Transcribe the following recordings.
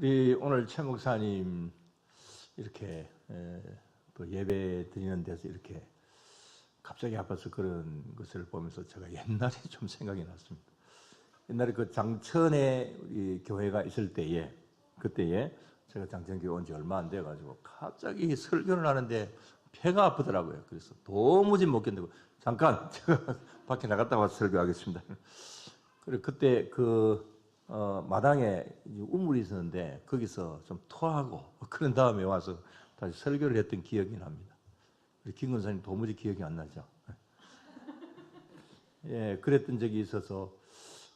우리 오늘 최 목사님 이렇게 또 예배 드리는 데서 이렇게 갑자기 아파서 그런 것을 보면서 제가 옛날에 좀 생각이 났습니다. 옛날에 그 장천에 우리 교회가 있을 때에 그때에 제가 장천교회 온 지 얼마 안 돼가지고 갑자기 설교를 하는데 배가 아프더라고요. 그래서 도무지 못 견디고 잠깐 제가 밖에 나갔다 와서 설교하겠습니다. 그리고 그때 마당에 우물이 있었는데 거기서 좀 토하고 그런 다음에 와서 다시 설교를 했던 기억이 납니다. 우리 김 권사님 도무지 기억이 안 나죠? 예, 그랬던 적이 있어서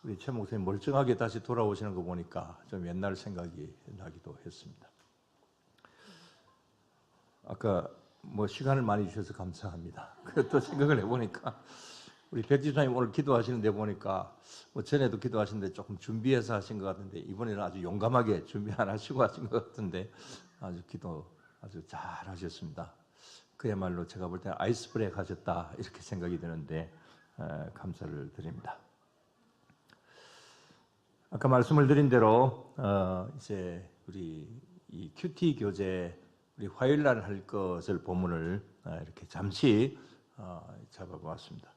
우리 최 목사님 멀쩡하게 다시 돌아오시는 거 보니까 좀 옛날 생각이 나기도 했습니다. 아까 시간을 많이 주셔서 감사합니다. 또 생각을 해보니까 우리 백 집사님 오늘 기도하시는데 보니까 전에도 기도하시는데 조금 준비해서 하신 것 같은데 이번에는 아주 용감하게 준비 안 하시고 하신 것 같은데 아주 기도 아주 잘 하셨습니다. 그야말로 제가 볼 때는 아이스 브레이크 하셨다 이렇게 생각이 드는데 감사를 드립니다. 아까 말씀을 드린 대로 이제 우리 이 큐티 교재 우리 화요일 날 할 것을 본문을 이렇게 잠시 잡아보았습니다.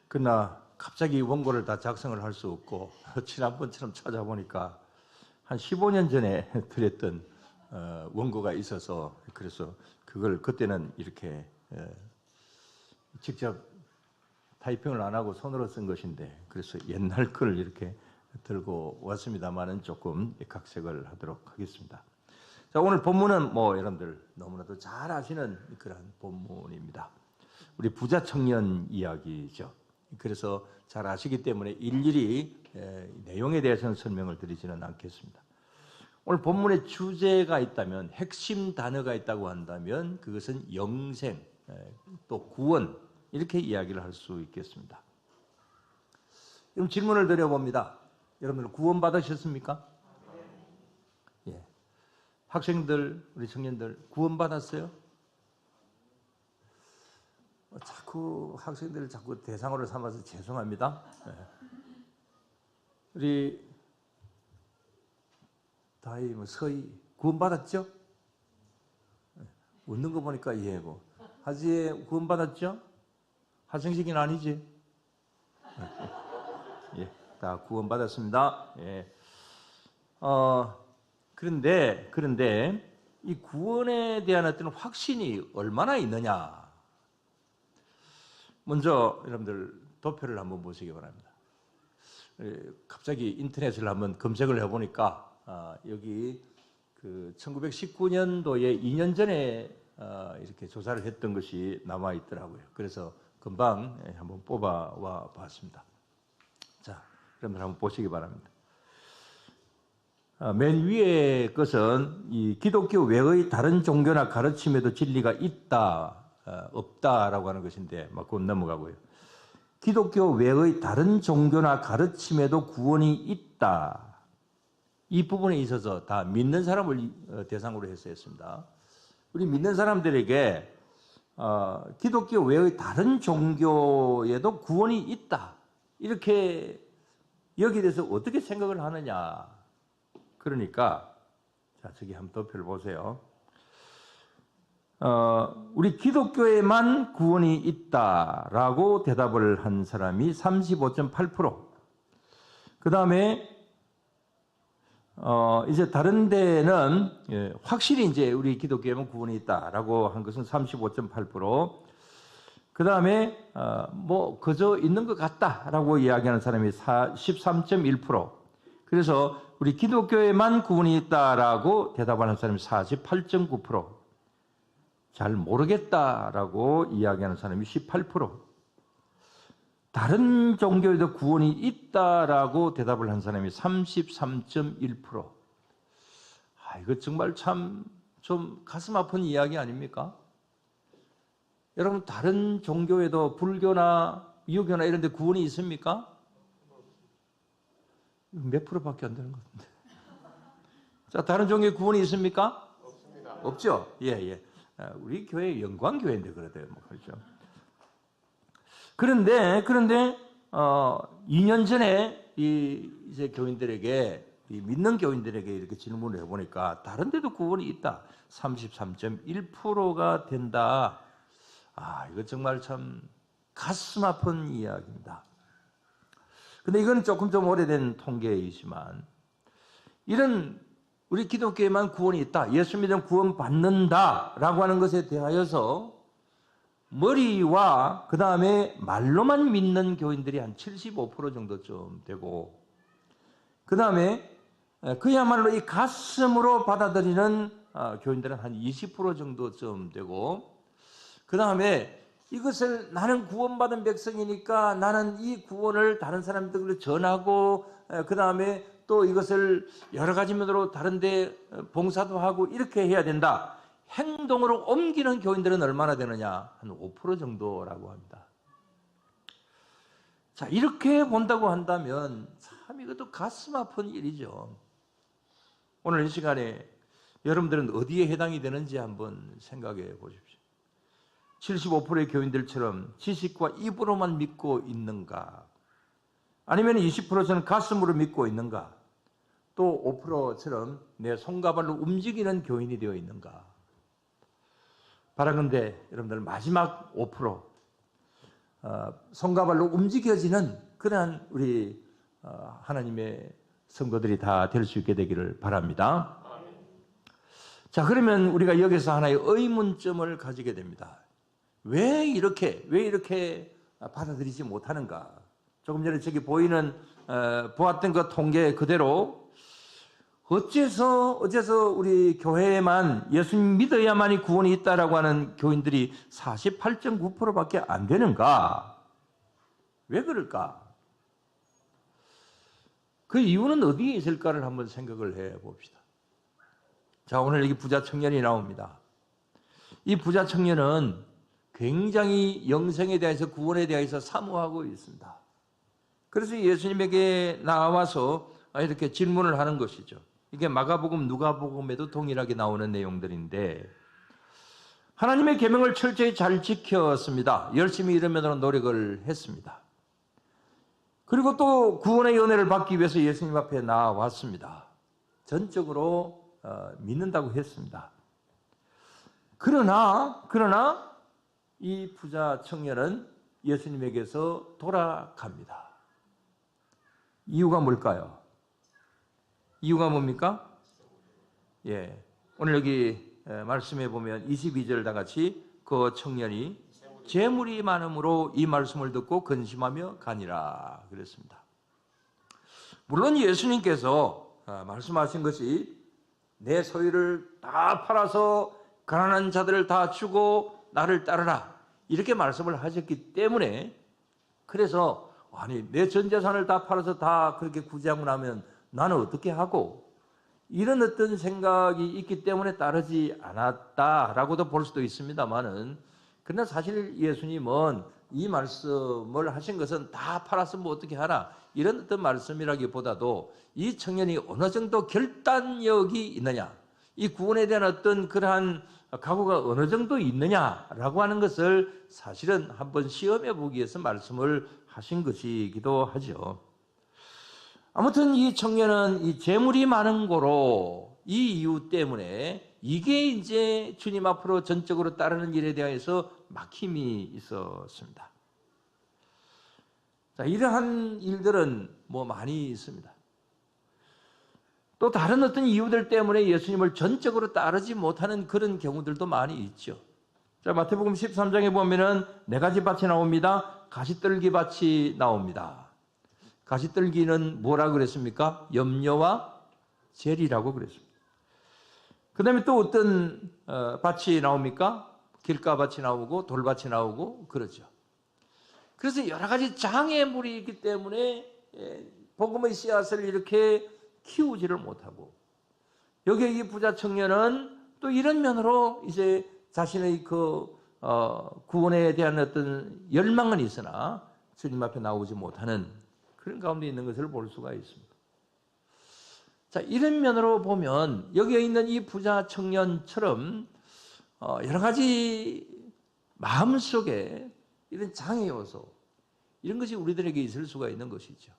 그러나 갑자기 원고를 다 작성을 할 수 없고 지난번처럼 찾아보니까 한 15년 전에 드렸던 원고가 있어서 그래서 그걸 그때는 이렇게 직접 타이핑을 안 하고 손으로 쓴 것인데 그래서 옛날 걸 이렇게 들고 왔습니다만은 조금 각색을 하도록 하겠습니다. 자, 오늘 본문은 여러분들 너무나도 잘 아시는 그런 본문입니다. 우리 부자 청년 이야기죠. 그래서 잘 아시기 때문에 일일이 내용에 대해서는 설명을 드리지는 않겠습니다. 오늘 본문의 주제가 있다면 핵심 단어가 있다고 한다면 그것은 영생 또 구원 이렇게 이야기를 할 수 있겠습니다. 그럼 질문을 드려봅니다. 여러분들 구원 받으셨습니까? 예. 학생들, 우리 청년들 구원 받았어요? 자꾸 학생들을 자꾸 대상으로 삼아서 죄송합니다. 네. 우리 다이 서희 구원 받았죠? 네. 웃는 거 보니까 이해고. 하지에 구원 받았죠? 하승식이는 아니지? 예, 다 구원 받았습니다. 예. 그런데 이 구원에 대한 어떤 확신이 얼마나 있느냐? 먼저 여러분들 도표를 한번 보시기 바랍니다. 갑자기 인터넷을 한번 검색을 해보니까 여기 1919년도에 2년 전에 이렇게 조사를 했던 것이 남아 있더라고요. 그래서 금방 한번 뽑아와 봤습니다. 자, 여러분들 한번 보시기 바랍니다. 맨 위에 것은 이 기독교 외의 다른 종교나 가르침에도 진리가 있다. 없다라고 하는 것인데 곧 넘어가고요. 기독교 외의 다른 종교나 가르침에도 구원이 있다. 이 부분에 있어서 다 믿는 사람을 대상으로 해서 했습니다. 우리 믿는 사람들에게 기독교 외의 다른 종교에도 구원이 있다. 이렇게 여기에 대해서 어떻게 생각을 하느냐. 그러니까 자, 저기 한번 도표를 보세요. 우리 기독교에만 구원이 있다라고 대답을 한 사람이 35.8%. 그 다음에, 이제 다른 데는, 확실히 이제 우리 기독교에만 구원이 있다라고 한 것은 35.8%. 그 다음에, 그저 있는 것 같다라고 이야기하는 사람이 13.1%. 그래서 우리 기독교에만 구원이 있다라고 대답하는 사람이 48.9%. 잘 모르겠다라고 이야기하는 사람이 18%. 다른 종교에도 구원이 있다라고 대답을 한 사람이 33.1%. 이거 정말 참 좀 가슴 아픈 이야기 아닙니까? 여러분 다른 종교에도 불교나 유교나 이런 데 구원이 있습니까? 몇 프로밖에 안 되는 것 같은데. 자, 다른 종교에 구원이 있습니까? 없습니다. 없죠? 예. 우리 교회 영광교회인데 그래도요, 그렇죠. 그런데 2년 전에 이제 교인들에게 이 믿는 교인들에게 이렇게 질문을 해보니까 다른 데도 구원이 있다. 33.1%가 된다. 이거 정말 참 가슴 아픈 이야기입니다. 근데 이건 조금 좀 오래된 통계이지만 이런 우리 기독교에만 구원이 있다. 예수 믿으면 구원 받는다라고 하는 것에 대하여서 머리와 그 다음에 말로만 믿는 교인들이 한 75% 정도쯤 되고 그 다음에 그야말로 이 가슴으로 받아들이는 교인들은 한 20% 정도쯤 되고 그 다음에 이것을 나는 구원받은 백성이니까 나는 이 구원을 다른 사람들로 전하고 그 다음에 또 이것을 여러 가지 면으로 다른 데 봉사도 하고 이렇게 해야 된다. 행동으로 옮기는 교인들은 얼마나 되느냐? 한 5% 정도라고 합니다. 자, 이렇게 본다고 한다면 참 이것도 가슴 아픈 일이죠. 오늘 이 시간에 여러분들은 어디에 해당이 되는지 한번 생각해 보십시오. 75%의 교인들처럼 지식과 입으로만 믿고 있는가? 아니면 20%처럼 가슴으로 믿고 있는가? 또 5%처럼 내 손과 발로 움직이는 교인이 되어 있는가? 바라건대 여러분들 마지막 5% 손과 발로 움직여지는 그러한 우리 하나님의 성도들이 다 될 수 있게 되기를 바랍니다. 자, 그러면 우리가 여기서 하나의 의문점을 가지게 됩니다. 왜 이렇게 받아들이지 못하는가? 조금 전에 저기 보이는 보았던 그 통계 그대로 어째서 우리 교회에만 예수님 믿어야만이 구원이 있다라고 하는 교인들이 48.9%밖에 안 되는가? 왜 그럴까? 그 이유는 어디에 있을까를 한번 생각을 해 봅시다. 자, 오늘 여기 부자 청년이 나옵니다. 이 부자 청년은 굉장히 영생에 대해서 구원에 대해서 사모하고 있습니다. 그래서 예수님에게 나와서 이렇게 질문을 하는 것이죠. 이게 마가복음, 누가복음에도 동일하게 나오는 내용들인데 하나님의 계명을 철저히 잘 지켰습니다. 열심히 이르면서 노력을 했습니다. 그리고 또 구원의 은혜를 받기 위해서 예수님 앞에 나왔습니다. 전적으로 믿는다고 했습니다. 그러나 이 부자 청년은 예수님에게서 돌아갑니다. 이유가 뭘까요? 이유가 뭡니까? 오늘 여기 말씀해 보면 22절 다 같이 그 청년이 재물이 많음으로 이 말씀을 듣고 근심하며 가니라 그랬습니다. 물론 예수님께서 말씀하신 것이 내 소유를 다 팔아서 가난한 자들을 다 주고 나를 따르라 이렇게 말씀을 하셨기 때문에 그래서 내 전 재산을 다 팔아서 다 그렇게 구제하고 나면 나는 어떻게 하고 이런 어떤 생각이 있기 때문에 따르지 않았다라고도 볼 수도 있습니다만은 그러나 사실 예수님은 이 말씀을 하신 것은 다 팔았으면 어떻게 하나 이런 어떤 말씀이라기보다도 이 청년이 어느 정도 결단력이 있느냐 이 구원에 대한 어떤 그러한 각오가 어느 정도 있느냐라고 하는 것을 사실은 한번 시험해 보기 위해서 말씀을 하신 것이기도 하죠. 아무튼 이 청년은 이 재물이 많은 거로 이 이유 때문에 이게 이제 주님 앞으로 전적으로 따르는 일에 대해서 막힘이 있었습니다. 자, 이러한 일들은 많이 있습니다. 또 다른 어떤 이유들 때문에 예수님을 전적으로 따르지 못하는 그런 경우들도 많이 있죠. 자, 마태복음 13장에 보면은 4가지 밭이 나옵니다. 가시떨기 밭이 나옵니다. 가시떨기는 뭐라 그랬습니까? 염려와 재리라고 그랬습니다. 그 다음에 또 어떤 밭이 나옵니까? 길가밭이 나오고 돌밭이 나오고 그러죠. 그래서 여러 가지 장애물이 있기 때문에 복음의 씨앗을 이렇게 키우지를 못하고 여기 이 부자 청년은 또 이런 면으로 이제 자신의 그 구원에 대한 어떤 열망은 있으나 주님 앞에 나오지 못하는 그런 가운데 있는 것을 볼 수가 있습니다. 자, 이런 면으로 보면 여기에 있는 이 부자 청년처럼 여러 가지 마음속에 이런 장애 요소 이런 것이 우리들에게 있을 수가 있는 것이죠.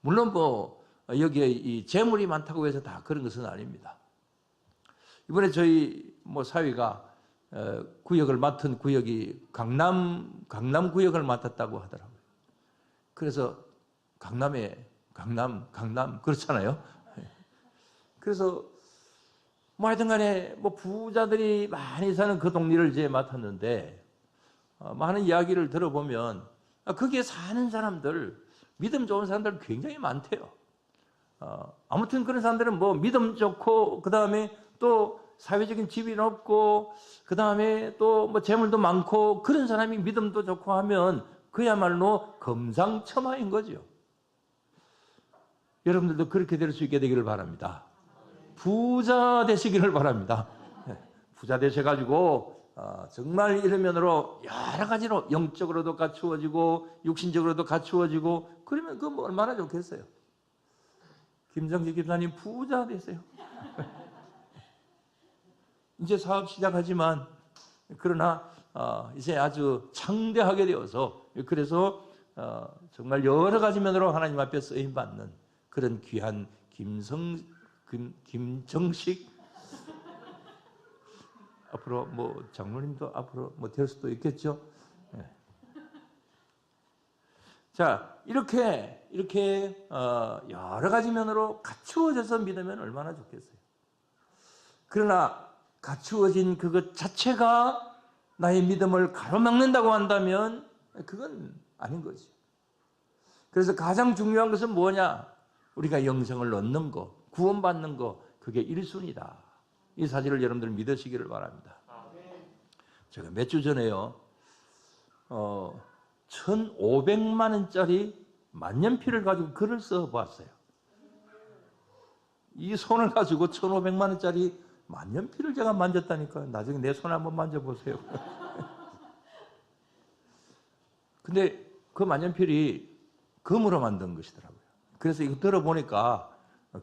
물론 여기에 이 재물이 많다고 해서 다 그런 것은 아닙니다. 이번에 저희 뭐 사위가 구역을 맡은 구역이 강남 구역을 맡았다고 하더라고요. 그래서 강남 그렇잖아요. 그래서 뭐 하여튼 간에 뭐 부자들이 많이 사는 그 동네를 이제 맡았는데 많은 이야기를 들어보면 거기에 사는 사람들, 믿음 좋은 사람들 굉장히 많대요. 아무튼 그런 사람들은 뭐 믿음 좋고 그 다음에 또 사회적인 지위 높고 그 다음에 또 뭐 재물도 많고 그런 사람이 믿음도 좋고 하면 그야말로 금상첨화인 거죠. 여러분들도 그렇게 될 수 있게 되기를 바랍니다. 부자 되시기를 바랍니다. 부자 되셔가지고 정말 이런 면으로 여러 가지로 영적으로도 갖추어지고 육신적으로도 갖추어지고 그러면 그거 뭐 얼마나 좋겠어요. 김정지 집사님 부자 되세요. 이제 사업 시작하지만 그러나 이제 아주 창대하게 되어서 그래서 정말 여러 가지 면으로 하나님 앞에 쓰임 받는 그런 귀한 김정식 앞으로 뭐 장로님도 앞으로 뭐 될 수도 있겠죠. 네. 자 이렇게 여러 가지 면으로 갖추어져서 믿으면 얼마나 좋겠어요. 그러나 갖추어진 그것 자체가 나의 믿음을 가로막는다고 한다면 그건 아닌 거지. 그래서 가장 중요한 것은 뭐냐? 우리가 영생을 얻는 거, 구원받는 거, 그게 1순위다. 이 사실을 여러분들 믿으시기를 바랍니다. 제가 몇 주 전에요, 1,500만 원짜리 만년필을 가지고 글을 써봤어요. 이 손을 가지고 1,500만 원짜리 만년필을 제가 만졌다니까요. 나중에 내 손 한번 만져보세요. 근데 그 만년필이 금으로 만든 것이더라고요. 그래서 이거 들어보니까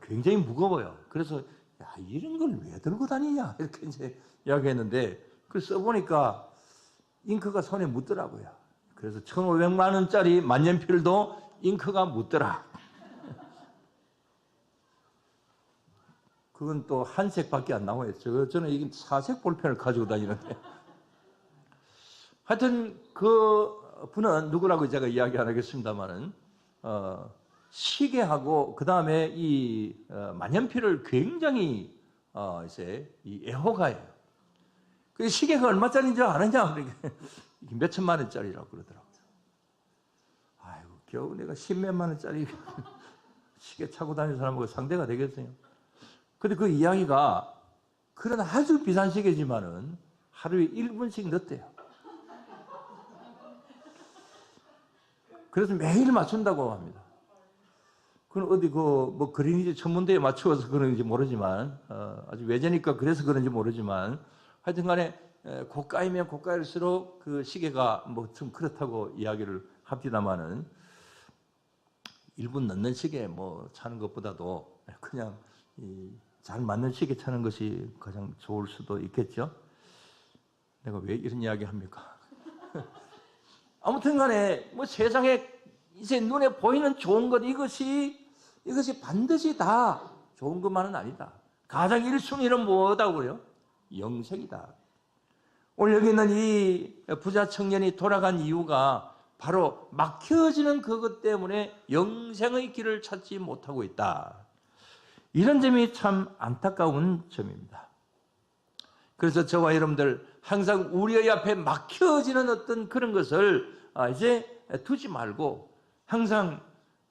굉장히 무거워요. 그래서 야, 이런 걸 왜 들고 다니냐 이렇게 이제 이야기했는데 그걸 써보니까 잉크가 손에 묻더라고요. 그래서 1,500만 원짜리 만년필도 잉크가 묻더라. 그건 또 한 색밖에 안 나와요. 저는 이게 4색 볼펜을 가지고 다니는데. 하여튼 그 분은 누구라고 제가 이야기 안 하겠습니다만은 시계하고 그 다음에 이 만년필을 굉장히 이제 이 애호가해요. 그 시계가 얼마짜리인지 아느냐? 이게 몇 천만 원짜리라고 그러더라고요. 아이고 겨우 내가 10몇만 원짜리 시계 차고 다니는 사람하고 상대가 되겠어요. 근데 그 이야기가 그런 아주 비싼 시계지만은 하루에 1분씩 넣었대요. 그래서 매일 맞춘다고 합니다. 그건 어디 뭐 그린위치 천문대에 맞추어서 그런지 모르지만 아주 외제니까 그래서 그런지 모르지만 하여튼간에 고가이면 고가일수록 그 시계가 뭐 좀 그렇다고 이야기를 합디다마는 1분 넣는 시계 뭐 차는 것보다도 그냥 잘 맞는 시계 차는 것이 가장 좋을 수도 있겠죠. 내가 왜 이런 이야기 합니까? 아무튼 간에 뭐 세상에 이제 눈에 보이는 좋은 것 이것이 반드시 다 좋은 것만은 아니다. 가장 1순위는 뭐다고 그래요? 영생이다. 오늘 여기 있는 이 부자 청년이 돌아간 이유가 바로 막혀지는 그것 때문에 영생의 길을 찾지 못하고 있다. 이런 점이 참 안타까운 점입니다. 그래서 저와 여러분들 항상 우리의 앞에 막혀지는 어떤 그런 것을 이제 두지 말고 항상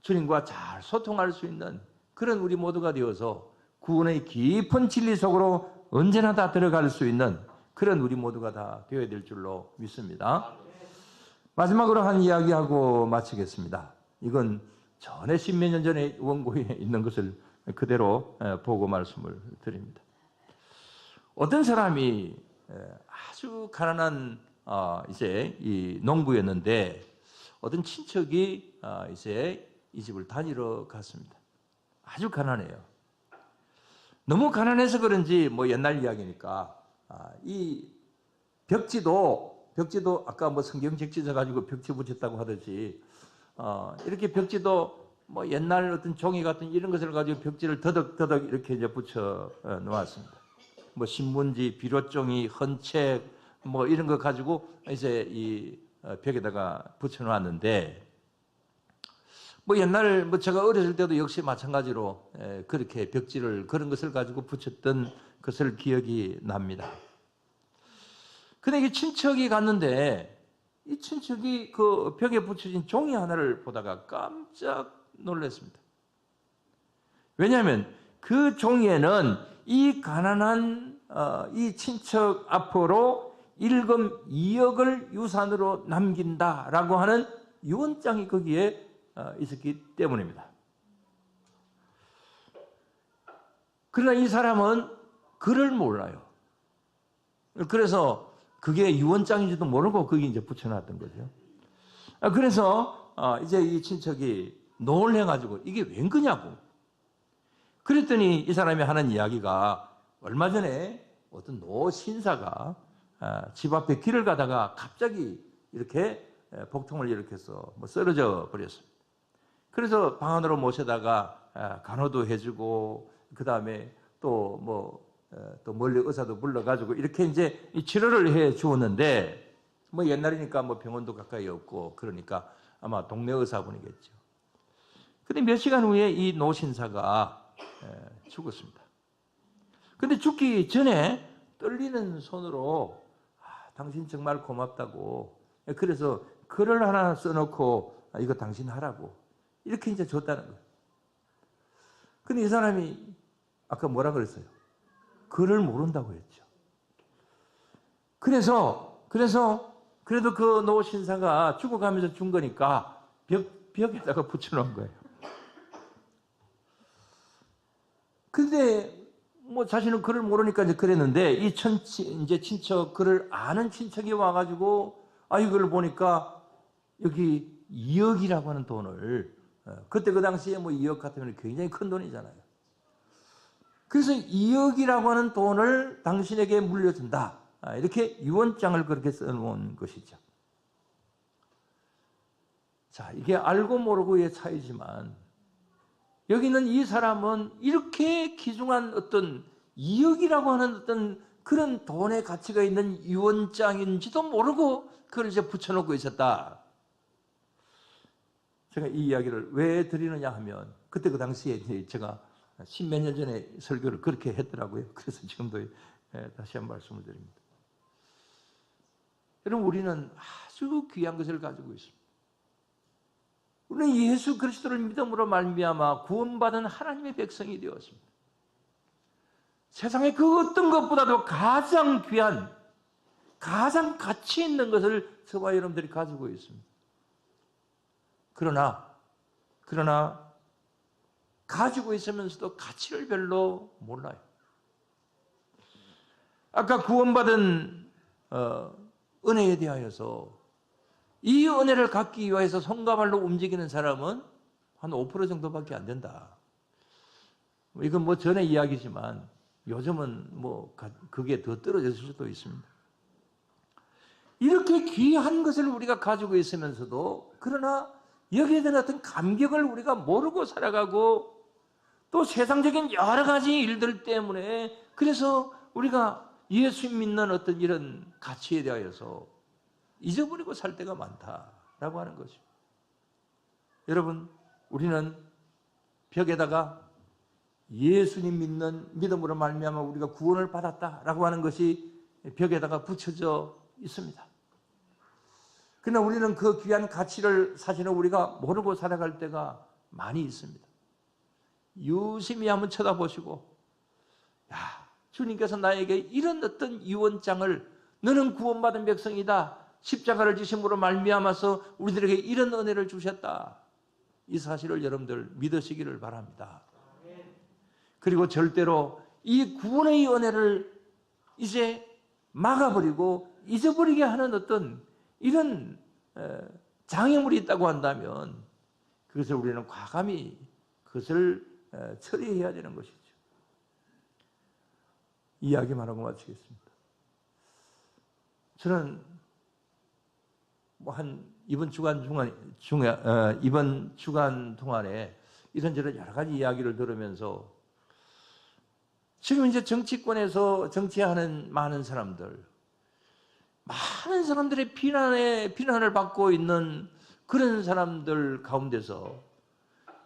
주님과 잘 소통할 수 있는 그런 우리 모두가 되어서 구원의 깊은 진리 속으로 언제나 다 들어갈 수 있는 그런 우리 모두가 다 되어야 될 줄로 믿습니다. 마지막으로 한 이야기하고 마치겠습니다. 이건 전에 10몇 년 전에 원고에 있는 것을 그대로 보고 말씀을 드립니다. 어떤 사람이 아주 가난한 이제 이 농부였는데 어떤 친척이 이제 이 집을 다니러 갔습니다. 아주 가난해요. 너무 가난해서 그런지 뭐 옛날 이야기니까 이 벽지도 아까 뭐 성경 책 찢어 가지고 벽지 붙였다고 하듯이 이렇게 벽지도 뭐 옛날 어떤 종이 같은 이런 것을 가지고 벽지를 더덕더덕 이렇게 이제 붙여 놓았습니다. 뭐 신문지, 비료종이, 헌책 뭐 이런 거 가지고 이제 이 벽에다가 붙여 놓았는데, 뭐 옛날 뭐 제가 어렸을 때도 역시 마찬가지로 그렇게 벽지를 그런 것을 가지고 붙였던 것을 기억이 납니다. 근데 이게 친척이 갔는데 이 친척이 그 벽에 붙여진 종이 하나를 보다가 깜짝 놀랐습니다. 왜냐하면 그 종이에는 이 가난한 이 친척 앞으로 일금 2억을 유산으로 남긴다라고 하는 유언장이 거기에 있었기 때문입니다. 그러나 이 사람은 글을 몰라요. 그래서 그게 유언장인지도 모르고 거기 이제 붙여놨던 거죠. 그래서 이제 이 친척이 놀래가지고 이게 웬 거냐고. 그랬더니 이 사람이 하는 이야기가 얼마 전에 어떤 노 신사가 집 앞에 길을 가다가 갑자기 이렇게 복통을 일으켜서 뭐 쓰러져 버렸습니다. 그래서 방 안으로 모셔다가 간호도 해주고 그 다음에 또 멀리 의사도 불러가지고 이렇게 이제 치료를 해 주었는데, 뭐 옛날이니까 뭐 병원도 가까이 없고 그러니까 아마 동네 의사분이겠죠. 근데 몇 시간 후에 이 노신사가 죽었습니다. 근데 죽기 전에 떨리는 손으로 당신 정말 고맙다고, 그래서 글을 하나 써놓고 이거 당신 하라고 이렇게 이제 줬다는 거예요. 근데 이 사람이 아까 뭐라 그랬어요? 글을 모른다고 했죠. 그래서 그래도 그 노 신사가 죽어가면서 준 거니까 벽에다가 붙여놓은 거예요. 근데 뭐 자신은 글을 모르니까 이제 그랬는데 이제 친척, 글을 아는 친척이 와가지고 이걸 보니까 여기 2억이라고 하는 돈을, 그때 그 당시에 뭐 2억 같으면 굉장히 큰 돈이잖아요. 그래서 2억이라고 하는 돈을 당신에게 물려준다. 이렇게 유언장을 그렇게 써놓은 것이죠. 자, 이게 알고 모르고의 차이지만 여기는 이 사람은 이렇게 귀중한 어떤 2억이라고 하는 어떤 그런 돈의 가치가 있는 유언장인지도 모르고 그걸 이제 붙여놓고 있었다. 제가 이 이야기를 왜 드리느냐 하면 그때 그 당시에 이제 제가 10몇 년 전에 설교를 그렇게 했더라고요. 그래서 지금도 다시 한 말씀을 드립니다. 여러분, 우리는 아주 귀한 것을 가지고 있습니다. 우리는 예수 그리스도를 믿음으로 말미암아 구원받은 하나님의 백성이 되었습니다. 세상에 그 어떤 것보다도 가장 귀한, 가장 가치 있는 것을 저와 여러분들이 가지고 있습니다. 그러나 가지고 있으면서도 가치를 별로 몰라요. 아까 구원받은 은혜에 대하여서 이 은혜를 갖기 위해서 손과 발로 움직이는 사람은 한 5% 정도밖에 안 된다. 이건 뭐 전의 이야기지만 요즘은 뭐 그게 더 떨어졌을 수도 있습니다. 이렇게 귀한 것을 우리가 가지고 있으면서도 그러나 여기에 대한 어떤 감격을 우리가 모르고 살아가고 또 세상적인 여러 가지 일들 때문에 그래서 우리가 예수 믿는 어떤 이런 가치에 대하여서 잊어버리고 살 때가 많다라고 하는 거죠. 여러분, 우리는 벽에다가 예수님 믿는 믿음으로 말미암아 우리가 구원을 받았다라고 하는 것이 벽에다가 붙여져 있습니다. 그러나 우리는 그 귀한 가치를 사실은 우리가 모르고 살아갈 때가 많이 있습니다. 유심히 한번 쳐다보시고, 주님께서 나에게 이런 어떤 유언장을, 너는 구원받은 백성이다, 십자가를 지심으로 말미암아서 우리들에게 이런 은혜를 주셨다, 이 사실을 여러분들 믿으시기를 바랍니다. 그리고 절대로 이 구원의 은혜를 이제 막아버리고 잊어버리게 하는 어떤 이런 장애물이 있다고 한다면 그것을 우리는 과감히 그것을 처리해야 되는 것이죠. 이야기만 하고 마치겠습니다. 저는 뭐 한 이번 주간 동안에 이런저런 여러 가지 이야기를 들으면서 지금 이제 정치권에서 정치하는 많은 사람들의 비난을 받고 있는 그런 사람들 가운데서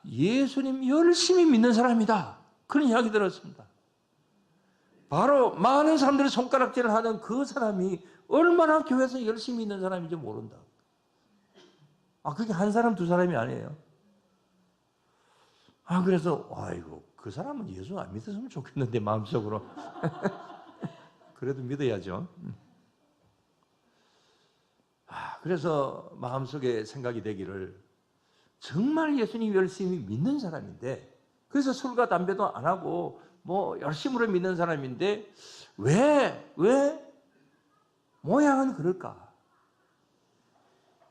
예수님 열심히 믿는 사람이다. 그런 이야기 들었습니다. 바로 많은 사람들이 손가락질을 하는 그 사람이 얼마나 교회에서 열심히 믿는 사람인지 모른다. 그게 한 사람, 두 사람이 아니에요. 그래서 아이고 그 사람은 예수 안 믿었으면 좋겠는데 마음속으로 그래도 믿어야죠. 그래서 마음속에 생각이 되기를 정말 예수님 열심히 믿는 사람인데 그래서 술과 담배도 안 하고 뭐 열심으로 믿는 사람인데 왜 모양은 그럴까?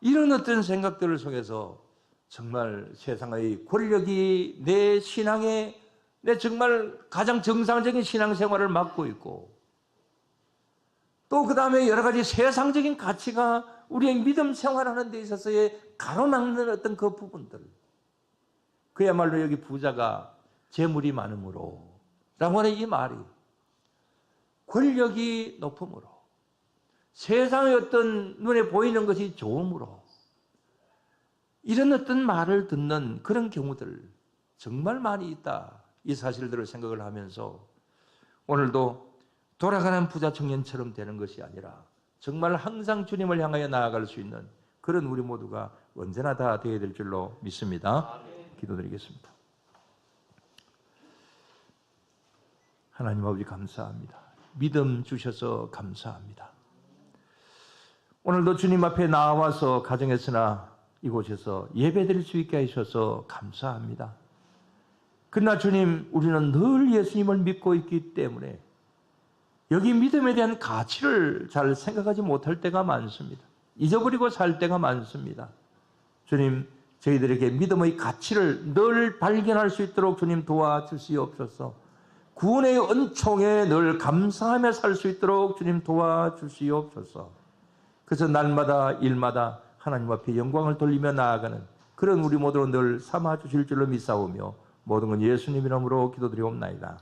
이런 어떤 생각들을 속에서 정말 세상의 권력이 내 신앙에 내 정말 가장 정상적인 신앙생활을 막고 있고 또 그 다음에 여러 가지 세상적인 가치가 우리의 믿음 생활하는 데 있어서의 가로막는 어떤 그 부분들 그야말로 여기 부자가 재물이 많음으로 라고 하는 이 말이 권력이 높음으로 세상의 어떤 눈에 보이는 것이 좋음으로 이런 어떤 말을 듣는 그런 경우들 정말 많이 있다. 이 사실들을 생각을 하면서 오늘도 돌아가는 부자 청년처럼 되는 것이 아니라 정말 항상 주님을 향하여 나아갈 수 있는 그런 우리 모두가 언제나 다 되어야 될 줄로 믿습니다. 기도드리겠습니다. 하나님 아버지 감사합니다. 믿음 주셔서 감사합니다. 오늘도 주님 앞에 나와서 가정에서나 이곳에서 예배드릴 수 있게 하셔서 감사합니다. 그러나 주님 우리는 늘 예수님을 믿고 있기 때문에 여기 믿음에 대한 가치를 잘 생각하지 못할 때가 많습니다. 잊어버리고 살 때가 많습니다. 주님 저희들에게 믿음의 가치를 늘 발견할 수 있도록 주님 도와주시옵소서. 구원의 은총에 늘 감사하며 살 수 있도록 주님 도와주시옵소서. 그래서 날마다 일마다 하나님 앞에 영광을 돌리며 나아가는 그런 우리 모두로 늘 삼아주실 줄로 믿사오며 모든 건 예수님 이름으로 기도드리옵나이다.